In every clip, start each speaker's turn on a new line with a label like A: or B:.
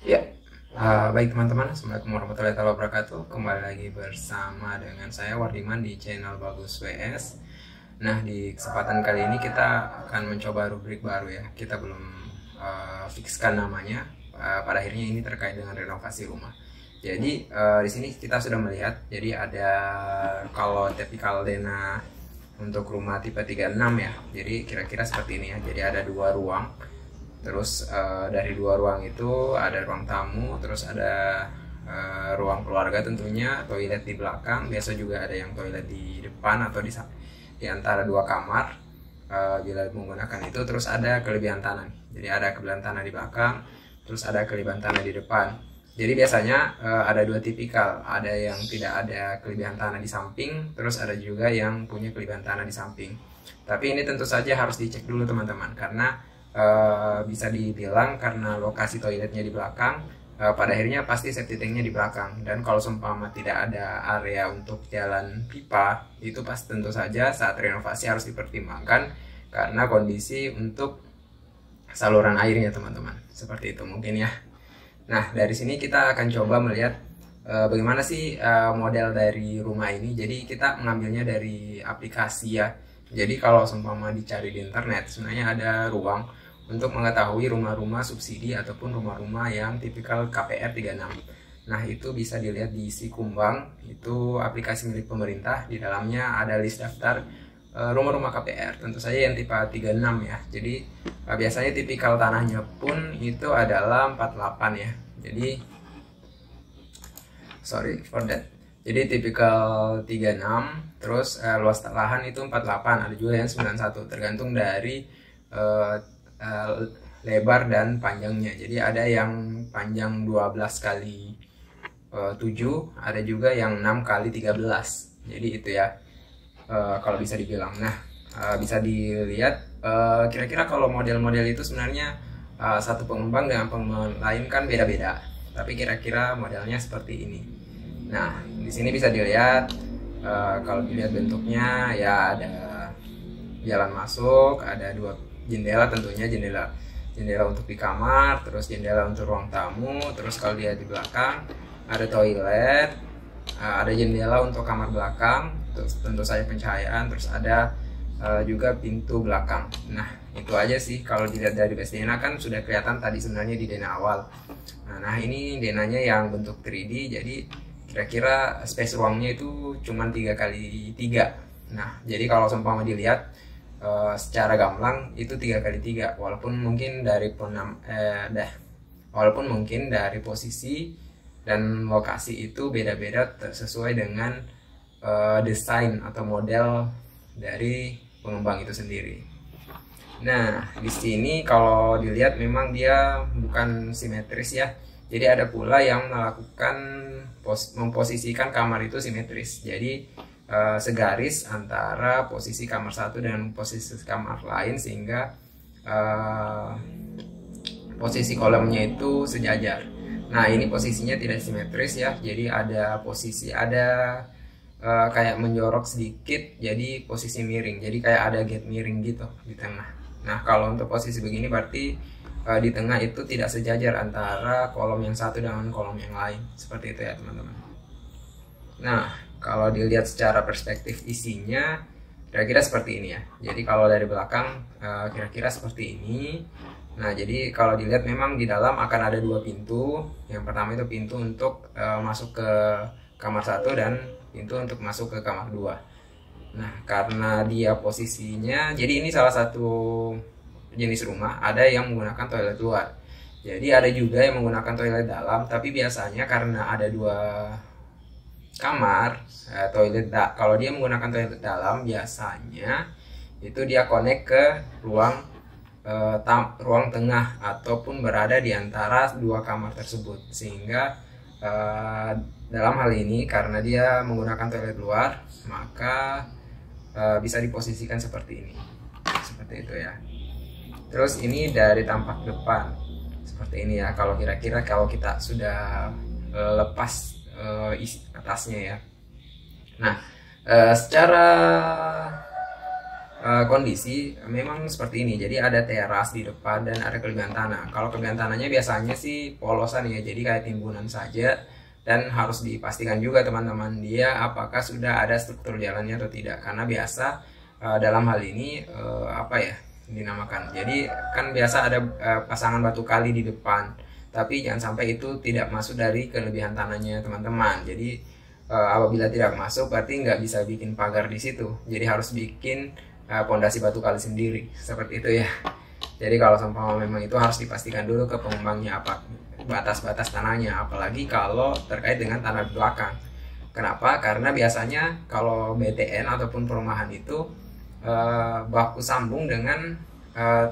A: Ya, baik teman-teman, Assalamualaikum warahmatullahi wabarakatuh. Kembali lagi bersama dengan saya Wardiman di channel Bagus WS. Nah, di kesempatan kali ini kita akan mencoba rubrik baru ya. Kita belum fikskan namanya. Pada akhirnya ini terkait dengan renovasi rumah. Jadi di sini kita sudah melihat, jadi ada kalau tipikal Dena untuk rumah tipe 36 ya. Jadi kira-kira seperti ini ya. Jadi ada dua ruang. Terus dari dua ruang itu ada ruang tamu, terus ada ruang keluarga tentunya, toilet di belakang, biasa juga ada yang toilet di depan atau di antara dua kamar bila menggunakan itu. Terus ada kelebihan tanah, jadi ada kelebihan tanah di belakang, terus ada kelebihan tanah di depan. Jadi biasanya ada dua tipikal, ada yang tidak ada kelebihan tanah di samping, terus ada juga yang punya kelebihan tanah di samping. Tapi ini tentu saja harus dicek dulu teman-teman, karena bisa dibilang karena lokasi toiletnya di belakang, pada akhirnya pasti septic tanknya di belakang. Dan kalau seumpama tidak ada area untuk jalan pipa, itu pasti tentu saja saat renovasi harus dipertimbangkan karena kondisi untuk saluran airnya teman-teman. Seperti itu mungkin ya. Nah, dari sini kita akan coba melihat bagaimana sih model dari rumah ini. Jadi kita mengambilnya dari aplikasi ya. Jadi kalau seumpama dicari di internet, sebenarnya ada ruang untuk mengetahui rumah-rumah subsidi ataupun rumah-rumah yang tipikal KPR 36. Nah, itu bisa dilihat di Sikumbang, itu aplikasi milik pemerintah. Di dalamnya ada list daftar rumah-rumah KPR, tentu saja yang tipe 36 ya. Jadi biasanya tipikal tanahnya pun itu adalah 48 ya. Jadi sorry for that. Jadi tipikal 36, terus luas lahan itu 48, ada juga yang 91, tergantung dari lebar dan panjangnya. Jadi ada yang panjang 12 kali 7, ada juga yang 6 kali 13. Jadi itu ya kalau bisa dibilang. Nah, bisa dilihat kira-kira kalau model-model itu sebenarnya satu pengembang dengan pengembang lain kan beda-beda. Tapi kira-kira modelnya seperti ini. Nah, di sini bisa dilihat kalau dilihat bentuknya ya ada jalan masuk, ada dua jendela, tentunya jendela untuk di kamar, terus jendela untuk ruang tamu, terus kalau dia di belakang ada toilet, ada jendela untuk kamar belakang, terus tentu saja pencahayaan, terus ada juga pintu belakang. Nah, itu aja sih kalau dilihat dari base Dena kan sudah kelihatan tadi sebenarnya di Dena awal. Nah, ini Denanya yang bentuk 3D, jadi kira-kira space ruangnya itu cuma 3 kali 3. Nah, jadi kalau seumpama dilihat secara gamblang itu 3 kali 3, walaupun mungkin dari walaupun mungkin dari posisi dan lokasi itu beda-beda sesuai dengan desain atau model dari pengembang itu sendiri. Nah, di sini kalau dilihat memang dia bukan simetris ya. Jadi ada pula yang melakukan memposisikan kamar itu simetris. Jadi segaris antara posisi kamar satu dan posisi kamar lain, sehingga posisi kolomnya itu sejajar. Nah, ini posisinya tidak simetris ya. Jadi ada posisi kayak menjorok sedikit, jadi posisi miring. Jadi kayak ada gate miring gitu di tengah. Nah, kalau untuk posisi begini berarti di tengah itu tidak sejajar antara kolom yang satu dengan kolom yang lain. Seperti itu ya teman-teman. Nah, kalau dilihat secara perspektif isinya kira-kira seperti ini ya. Jadi kalau dari belakang kira-kira seperti ini. Nah, jadi kalau dilihat memang di dalam akan ada dua pintu. Yang pertama itu pintu untuk masuk ke kamar satu dan pintu untuk masuk ke kamar 2. Nah, karena dia posisinya, jadi ini salah satu jenis rumah, ada yang menggunakan toilet luar. Jadi ada juga yang menggunakan toilet dalam, tapi biasanya karena ada dua kamar, kalau dia menggunakan toilet dalam biasanya itu dia connect ke ruang tengah ataupun berada di antara dua kamar tersebut, sehingga dalam hal ini karena dia menggunakan toilet luar, maka bisa diposisikan seperti ini, seperti itu ya. Terus ini dari tampak depan seperti ini ya. Kalau kira-kira kalau kita sudah lepas atasnya ya. Nah, secara kondisi memang seperti ini. Jadi ada teras di depan dan ada kelebihan tanah. Kalau kelebihan tanahnya biasanya sih polosan ya, jadi kayak timbunan saja. Dan harus dipastikan juga teman-teman dia apakah sudah ada struktur jalannya atau tidak, karena biasa dalam hal ini apa ya dinamakan, jadi kan biasa ada pasangan batu kali di depan, tapi jangan sampai itu tidak masuk dari kelebihan tanahnya teman-teman. Jadi apabila tidak masuk berarti nggak bisa bikin pagar di situ, jadi harus bikin pondasi batu kali sendiri seperti itu ya. Jadi kalau seumpama memang itu harus dipastikan dulu ke pengembangnya apa batas-batas tanahnya, apalagi kalau terkait dengan tanah belakang. Kenapa? Karena biasanya kalau BTN ataupun perumahan itu baku sambung dengan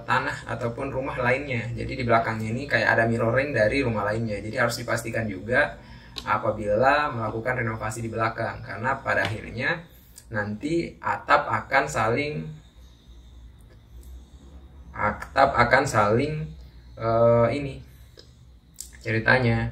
A: tanah ataupun rumah lainnya. Jadi di belakangnya ini kayak ada mirroring dari rumah lainnya. Jadi harus dipastikan juga apabila melakukan renovasi di belakang, karena pada akhirnya nanti atap akan saling ini ceritanya.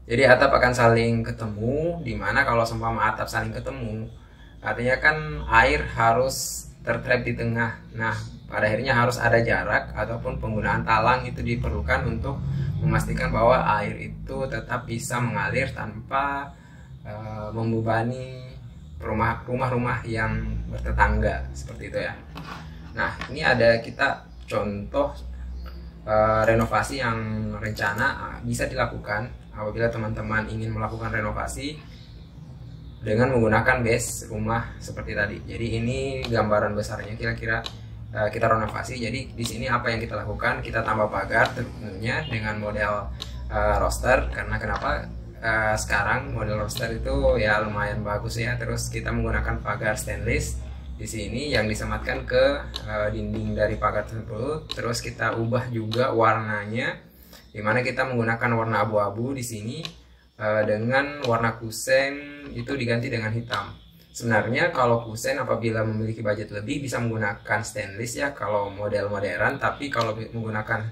A: Jadi atap akan saling ketemu, dimana kalau seumpama atap saling ketemu artinya kan air harus tertrap di tengah. Nah pada akhirnya harus ada jarak ataupun penggunaan talang itu diperlukan untuk memastikan bahwa air itu tetap bisa mengalir tanpa membebani rumah-rumah yang bertetangga seperti itu ya. Nah ini ada kita contoh renovasi yang rencana bisa dilakukan apabila teman-teman ingin melakukan renovasi dengan menggunakan base rumah seperti tadi. Jadi ini gambaran besarnya kira-kira kita renovasi. Jadi di sini apa yang kita lakukan, kita tambah pagar tentunya dengan model roster. Karena kenapa sekarang model roster itu ya lumayan bagus ya. Terus kita menggunakan pagar stainless di sini yang disematkan ke dinding dari pagar tersebut. Terus kita ubah juga warnanya, dimana kita menggunakan warna abu-abu di sini dengan warna kusen itu diganti dengan hitam. Sebenarnya kalau kusen apabila memiliki budget lebih bisa menggunakan stainless ya kalau model modern, tapi kalau menggunakan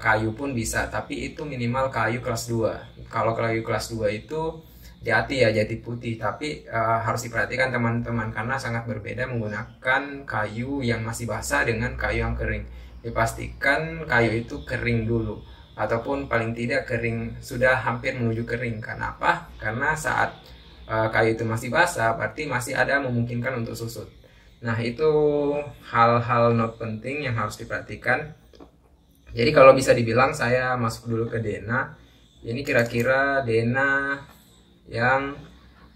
A: kayu pun bisa, tapi itu minimal kayu kelas 2. Kalau kayu kelas 2 itu jati ya, jati putih, tapi harus diperhatikan teman-teman karena sangat berbeda menggunakan kayu yang masih basah dengan kayu yang kering. Dipastikan kayu itu kering dulu ataupun paling tidak kering, sudah hampir menuju kering. Kenapa? Karena saat kayu itu masih basah berarti masih ada memungkinkan untuk susut. Nah itu hal-hal not penting yang harus diperhatikan. Jadi kalau bisa dibilang saya masuk dulu ke Dena. Ini kira-kira Dena yang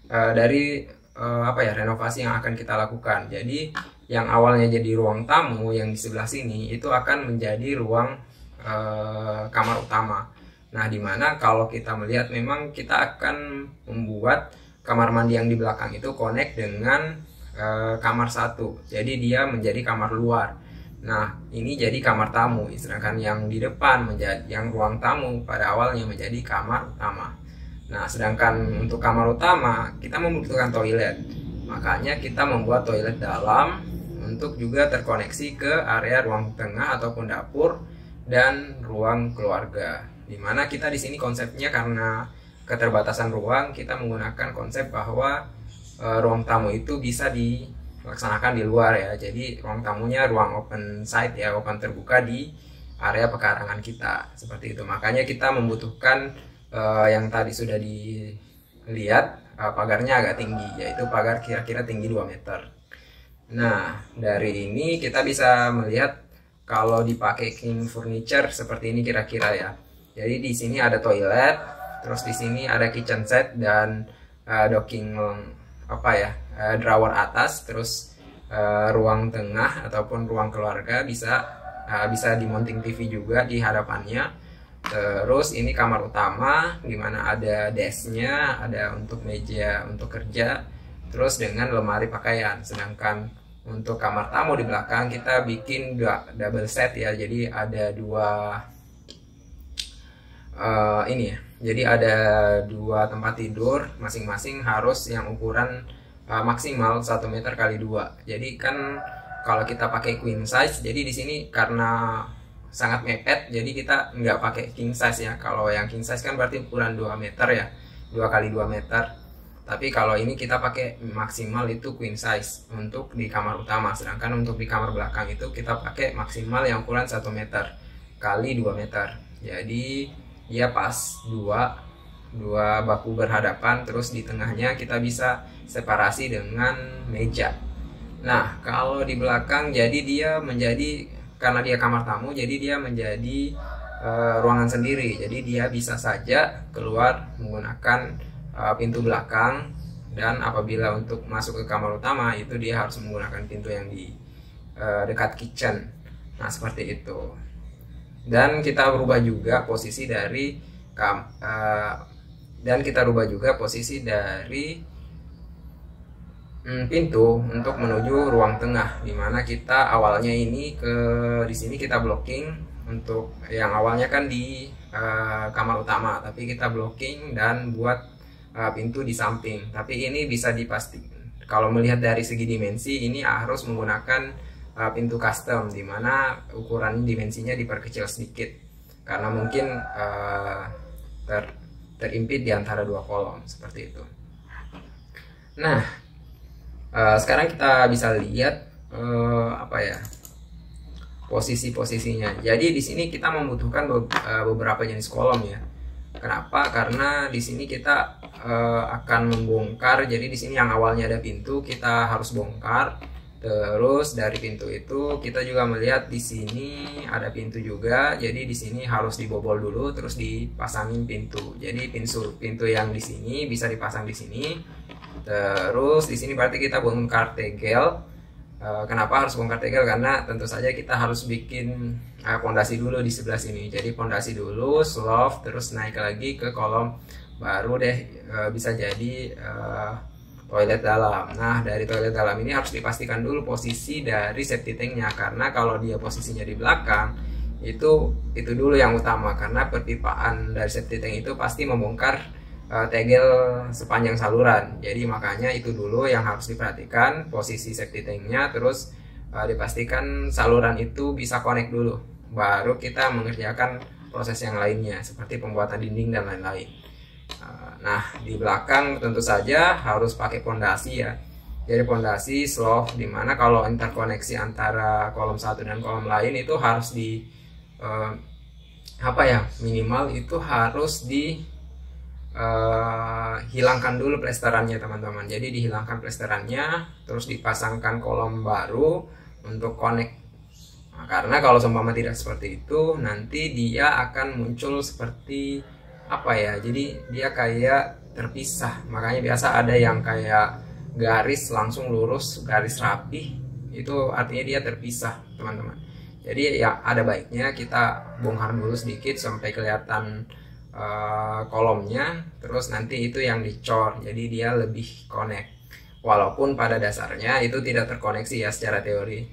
A: dari apa ya renovasi yang akan kita lakukan. Jadi yang awalnya jadi ruang tamu yang di sebelah sini itu akan menjadi ruang kamar utama. Nah dimana kalau kita melihat memang kita akan membuat kamar mandi yang di belakang itu connect dengan kamar satu, jadi dia menjadi kamar luar. Nah ini jadi kamar tamu, sedangkan yang di depan menjadi yang ruang tamu pada awalnya menjadi kamar utama. Nah, sedangkan untuk kamar utama kita membutuhkan toilet, makanya kita membuat toilet dalam untuk juga terkoneksi ke area ruang tengah ataupun dapur dan ruang keluarga. Dimana kita di sini konsepnya karena keterbatasan ruang, kita menggunakan konsep bahwa ruang tamu itu bisa dilaksanakan di luar ya. Jadi ruang tamunya ruang open site ya, open terbuka di area pekarangan kita seperti itu. Makanya kita membutuhkan yang tadi sudah dilihat pagarnya agak tinggi, yaitu pagar kira-kira tinggi 2 meter. Nah dari ini kita bisa melihat kalau dipakai king furniture seperti ini kira-kira ya. Jadi di sini ada toilet, terus di sini ada kitchen set dan docking apa ya drawer atas, terus ruang tengah ataupun ruang keluarga bisa dimonting TV juga di hadapannya. Terus ini kamar utama dimana ada desknya, ada untuk meja untuk kerja, terus dengan lemari pakaian. Sedangkan untuk kamar tamu di belakang kita bikin double set ya, jadi ada dua ini ya, jadi ada 2 tempat tidur masing-masing harus yang ukuran maksimal 1 meter kali 2. Jadi kan kalau kita pakai queen size, jadi di sini karena sangat mepet, jadi kita nggak pakai king size ya. Kalau yang king size kan berarti ukuran 2 meter ya, 2 kali 2 meter. Tapi kalau ini kita pakai maksimal itu queen size untuk di kamar utama, sedangkan untuk di kamar belakang itu kita pakai maksimal yang ukuran 1 meter kali 2 meter. Jadi dia pas dua baku berhadapan, terus di tengahnya kita bisa separasi dengan meja. Nah, kalau di belakang jadi dia menjadi, karena dia kamar tamu, jadi dia menjadi ruangan sendiri. Jadi dia bisa saja keluar menggunakan pintu belakang, dan apabila untuk masuk ke kamar utama itu dia harus menggunakan pintu yang di dekat kitchen. Nah, seperti itu. Dan kita rubah juga posisi dari pintu untuk menuju ruang tengah, dimana kita awalnya ini di sini kita blocking. Untuk yang awalnya kan di kamar utama, tapi kita blocking dan buat pintu di samping. Tapi ini bisa dipastikan, kalau melihat dari segi dimensi, ini harus menggunakan pintu custom, dimana ukuran dimensinya diperkecil sedikit karena mungkin terimpit di antara 2 kolom seperti itu. Nah, sekarang kita bisa lihat posisi-posisinya. Jadi di sini kita membutuhkan beberapa jenis kolom ya. Kenapa? Karena di sini kita akan membongkar. Jadi di sini yang awalnya ada pintu kita harus bongkar. Terus dari pintu itu kita juga melihat di sini ada pintu juga. Jadi di sini harus dibobol dulu, terus dipasangin pintu. Jadi pintu yang di sini bisa dipasang di sini. Terus di sini berarti kita bongkar tegel. Kenapa harus bongkar tegel? Karena tentu saja kita harus bikin pondasi dulu di sebelah sini. Jadi pondasi dulu, slope, terus naik lagi ke kolom, baru deh bisa jadi toilet dalam. Nah, dari toilet dalam ini harus dipastikan dulu posisi dari septic tanknya, karena kalau dia posisinya di belakang itu dulu yang utama, karena perpipaan dari septic tank itu pasti membongkar tegel sepanjang saluran. Jadi makanya itu dulu yang harus diperhatikan, posisi septic tanknya, terus dipastikan saluran itu bisa connect dulu, baru kita mengerjakan proses yang lainnya seperti pembuatan dinding dan lain-lain. Nah, di belakang tentu saja harus pakai pondasi ya. Jadi pondasi slope, dimana kalau interkoneksi antara kolom satu dan kolom lain itu harus minimal itu harus hilangkan dulu plesterannya teman-teman. Jadi dihilangkan plesterannya, terus dipasangkan kolom baru untuk connect. Nah, karena kalau seumpama tidak seperti itu, nanti dia akan muncul seperti jadi dia kayak terpisah. Makanya biasa ada yang kayak garis langsung lurus, garis rapi, itu artinya dia terpisah teman-teman. Jadi ya ada baiknya kita bongkar dulu sedikit sampai kelihatan kolomnya, terus nanti itu yang dicor, jadi dia lebih connect. Walaupun pada dasarnya itu tidak terkoneksi ya secara teori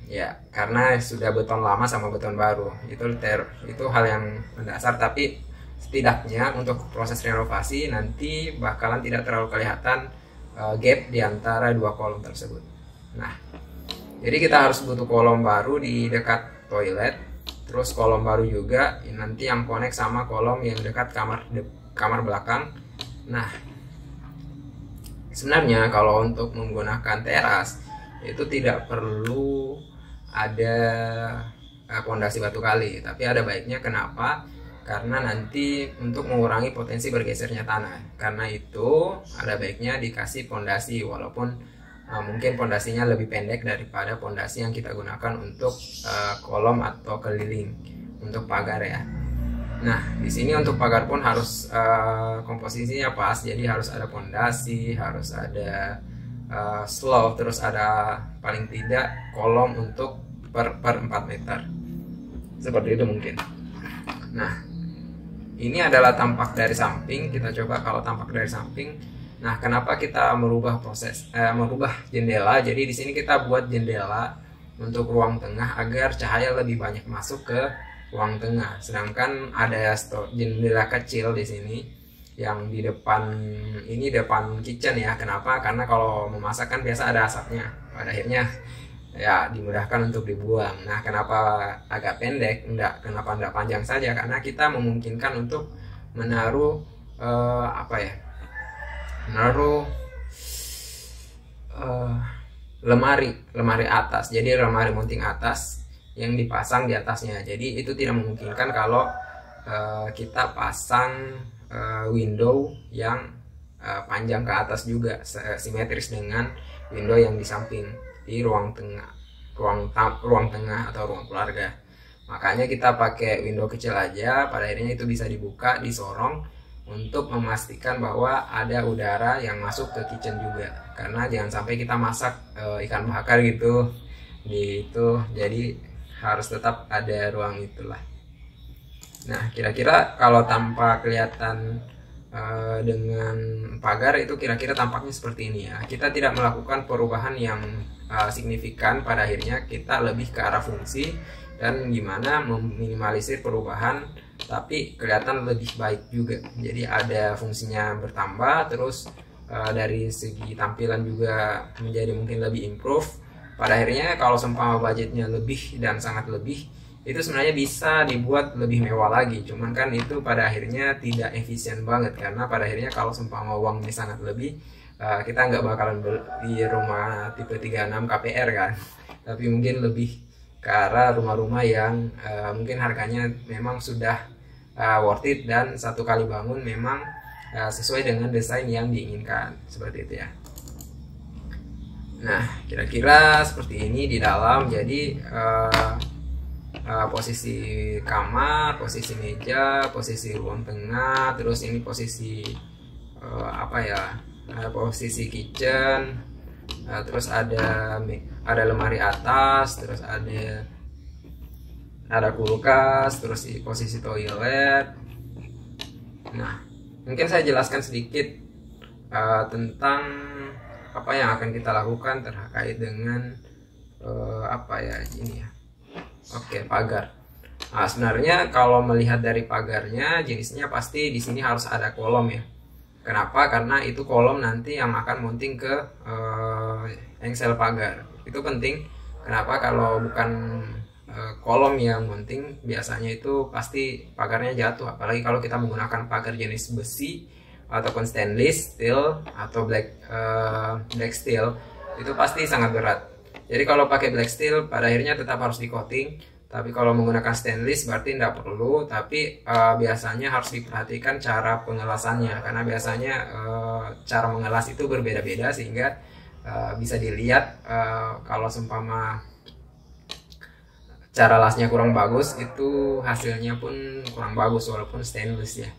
A: ya, karena sudah beton lama sama beton baru, itu hal yang mendasar. Tapi setidaknya untuk proses renovasi nanti bakalan tidak terlalu kelihatan gap di antara 2 kolom tersebut. Nah, jadi kita harus butuh kolom baru di dekat toilet. Terus kolom baru juga nanti yang connect sama kolom yang dekat kamar belakang. Nah, sebenarnya kalau untuk menggunakan teras itu tidak perlu ada pondasi batu kali, tapi ada baiknya. Kenapa? Karena nanti untuk mengurangi potensi bergesernya tanah. Karena itu ada baiknya dikasih pondasi, walaupun mungkin pondasinya lebih pendek daripada pondasi yang kita gunakan untuk kolom atau keliling untuk pagar ya. Nah, di sini untuk pagar pun harus komposisinya pas. Jadi harus ada pondasi, harus ada slope, terus ada paling tidak kolom untuk per 4 meter. Seperti itu mungkin. Nah, ini adalah tampak dari samping. Kita coba kalau tampak dari samping. Nah, kenapa kita merubah jendela? Jadi di sini kita buat jendela untuk ruang tengah agar cahaya lebih banyak masuk ke ruang tengah. Sedangkan ada jendela kecil di sini yang di depan ini, depan kitchen ya. Kenapa? Karena kalau memasak kan biasa ada asapnya. Pada akhirnya ya dimudahkan untuk dibuang. Nah, kenapa agak pendek? Kenapa enggak panjang saja? Karena kita memungkinkan untuk menaruh menaruh lemari atas, jadi lemari mounting atas yang dipasang di atasnya. Jadi itu tidak memungkinkan kalau kita pasang window yang panjang ke atas juga simetris dengan window yang di samping di ruang tengah atau ruang keluarga. Makanya kita pakai window kecil aja, pada akhirnya itu bisa dibuka, disorong untuk memastikan bahwa ada udara yang masuk ke kitchen juga, karena jangan sampai kita masak ikan bakar gitu di itu, jadi harus tetap ada ruang itulah. Nah, kira-kira kalau tanpa kelihatan dengan pagar itu kira-kira tampaknya seperti ini ya. Kita tidak melakukan perubahan yang signifikan, pada akhirnya kita lebih ke arah fungsi dan gimana meminimalisir perubahan tapi kelihatan lebih baik juga. Jadi ada fungsinya bertambah, terus dari segi tampilan juga menjadi mungkin lebih improve. Pada akhirnya kalau seumpama budgetnya lebih dan sangat lebih, itu sebenarnya bisa dibuat lebih mewah lagi. Cuman kan itu pada akhirnya tidak efisien banget, karena pada akhirnya kalau seumpama uangnya sangat lebih, kita nggak bakalan beli rumah tipe 36 KPR kan, tapi mungkin lebih ke arah rumah-rumah yang mungkin harganya memang sudah worth it dan satu kali bangun memang sesuai dengan desain yang diinginkan, seperti itu ya. Nah, kira-kira seperti ini di dalam. Jadi posisi kamar, posisi meja, posisi ruang tengah, terus ini posisi posisi kitchen. Terus ada lemari atas, terus ada kulkas, terus di posisi toilet. Nah, mungkin saya jelaskan sedikit tentang apa yang akan kita lakukan terkait dengan ini ya. Oke, pagar. Nah, sebenarnya kalau melihat dari pagarnya, jenisnya pasti di sini harus ada kolom ya. Kenapa? Karena itu kolom nanti yang akan mounting ke engsel pagar. Itu penting. Kenapa? Kalau bukan kolom yang mounting, biasanya itu pasti pagarnya jatuh. Apalagi kalau kita menggunakan pagar jenis besi ataupun stainless steel atau black steel, itu pasti sangat berat. Jadi kalau pakai black steel pada akhirnya tetap harus di coating. Tapi kalau menggunakan stainless berarti tidak perlu, tapi biasanya harus diperhatikan cara pengelasannya, karena biasanya cara mengelas itu berbeda-beda, sehingga bisa dilihat kalau seumpama cara lasnya kurang bagus, itu hasilnya pun kurang bagus walaupun stainless ya.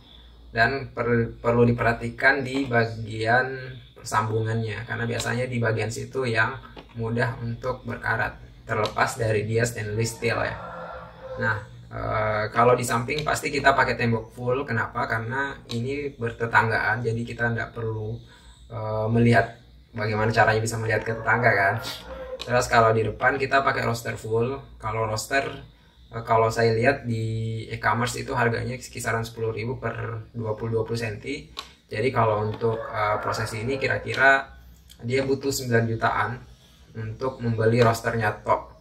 A: Dan perlu diperhatikan di bagian persambungannya, karena biasanya di bagian situ yang mudah untuk berkarat, terlepas dari dia stainless steel ya. Nah, kalau di samping pasti kita pakai tembok full. Kenapa? Karena ini bertetanggaan, jadi kita tidak perlu melihat bagaimana caranya bisa melihat ke tetangga kan. Terus kalau di depan kita pakai roster full. Kalau roster, kalau saya lihat di e-commerce itu harganya kisaran 10.000 per 20 cm. Jadi kalau untuk proses ini kira-kira dia butuh 9 jutaan untuk membeli rosternya top.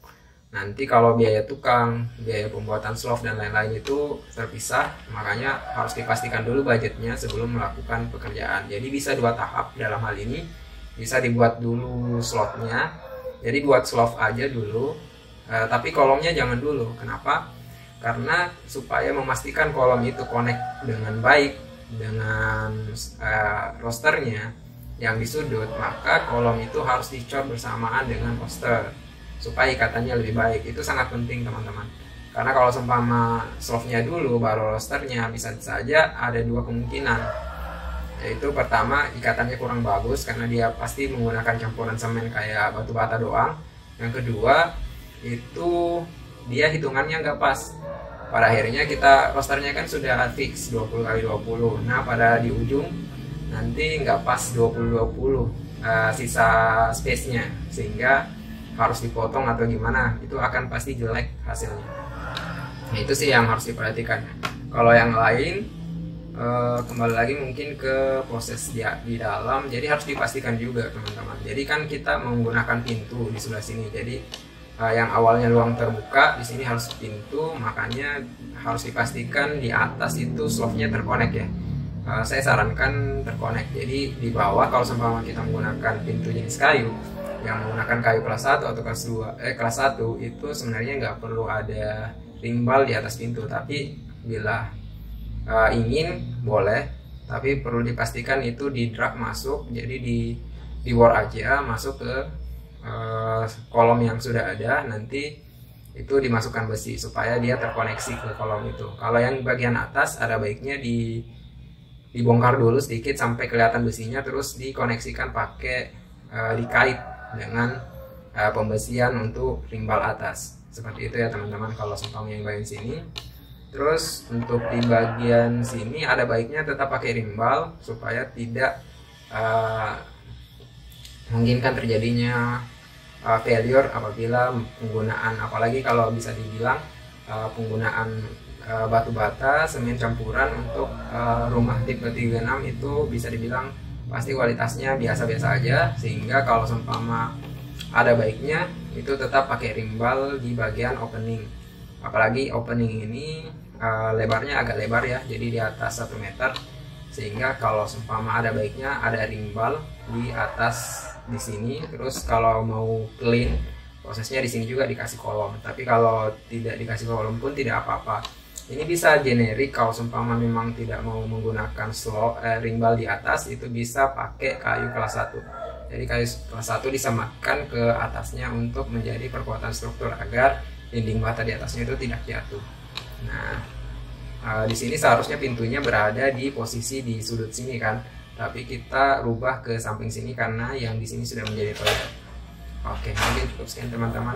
A: Nanti kalau biaya tukang, biaya pembuatan slope dan lain-lain itu terpisah, makanya harus dipastikan dulu budgetnya sebelum melakukan pekerjaan. Jadi bisa 2 tahap dalam hal ini. Bisa dibuat dulu slotnya, jadi buat slope aja dulu, tapi kolomnya jangan dulu. Kenapa? Karena supaya memastikan kolom itu connect dengan baik dengan rosternya yang di sudut, maka kolom itu harus dicor bersamaan dengan roster supaya ikatannya lebih baik. Itu sangat penting teman-teman, karena kalau seumpama slope-nya dulu baru rosternya, bisa saja ada 2 kemungkinan, yaitu pertama ikatannya kurang bagus karena dia pasti menggunakan campuran semen kayak batu bata doang. Yang kedua itu dia hitungannya nggak pas, pada akhirnya kita rosternya kan sudah fix 20x20. Nah pada di ujung nanti nggak pas 20-20 sisa space nya, sehingga harus dipotong atau gimana, itu akan pasti jelek hasilnya. Nah, itu sih yang harus diperhatikan. Kalau yang lain kembali lagi mungkin ke proses di dalam, jadi harus dipastikan juga teman-teman. Jadi kan kita menggunakan pintu di sebelah sini, jadi yang awalnya ruang terbuka di sini harus pintu, makanya harus dipastikan di atas itu slope-nya terkonek ya. saya sarankan terkonek. Jadi di bawah kalau seumpama kita menggunakan pintu jenis kayu yang menggunakan kayu kelas 1 atau kelas 1 itu sebenarnya nggak perlu ada ring bal di atas pintu, tapi bila ingin boleh, tapi perlu dipastikan itu di drag masuk, jadi di war aja masuk ke kolom yang sudah ada, nanti itu dimasukkan besi supaya dia terkoneksi ke kolom itu. Kalau yang bagian atas ada baiknya dibongkar dulu sedikit sampai kelihatan besinya, terus dikoneksikan pakai dikait dengan pembesian untuk ring bal atas. Seperti itu ya teman-teman kalau seumpama yang bagian sini. Terus untuk di bagian sini ada baiknya tetap pakai ring bal supaya tidak memungkinkan terjadinya failure apabila penggunaan, apalagi kalau bisa dibilang penggunaan batu bata semen campuran untuk rumah tipe 36 itu bisa dibilang pasti kualitasnya biasa-biasa aja, sehingga kalau seumpama ada baiknya itu tetap pakai ring bal di bagian opening. Apalagi opening ini lebarnya agak lebar ya, jadi di atas 1 meter, sehingga kalau seumpama ada baiknya ada ring bal di atas di sini. Terus kalau mau clean prosesnya di sini juga dikasih kolom, tapi kalau tidak dikasih kolom pun tidak apa-apa. Ini bisa generik kalau seumpama memang tidak mau menggunakan ring bal di atas, itu bisa pakai kayu kelas 1. Jadi kayu kelas 1 disematkan ke atasnya untuk menjadi perkuatan struktur agar dinding bata di atasnya itu tidak jatuh. Nah, di sini seharusnya pintunya berada di posisi di sudut sini kan, tapi kita rubah ke samping sini karena yang di sini sudah menjadi toilet. Oke, mungkin cukup sekian teman-teman.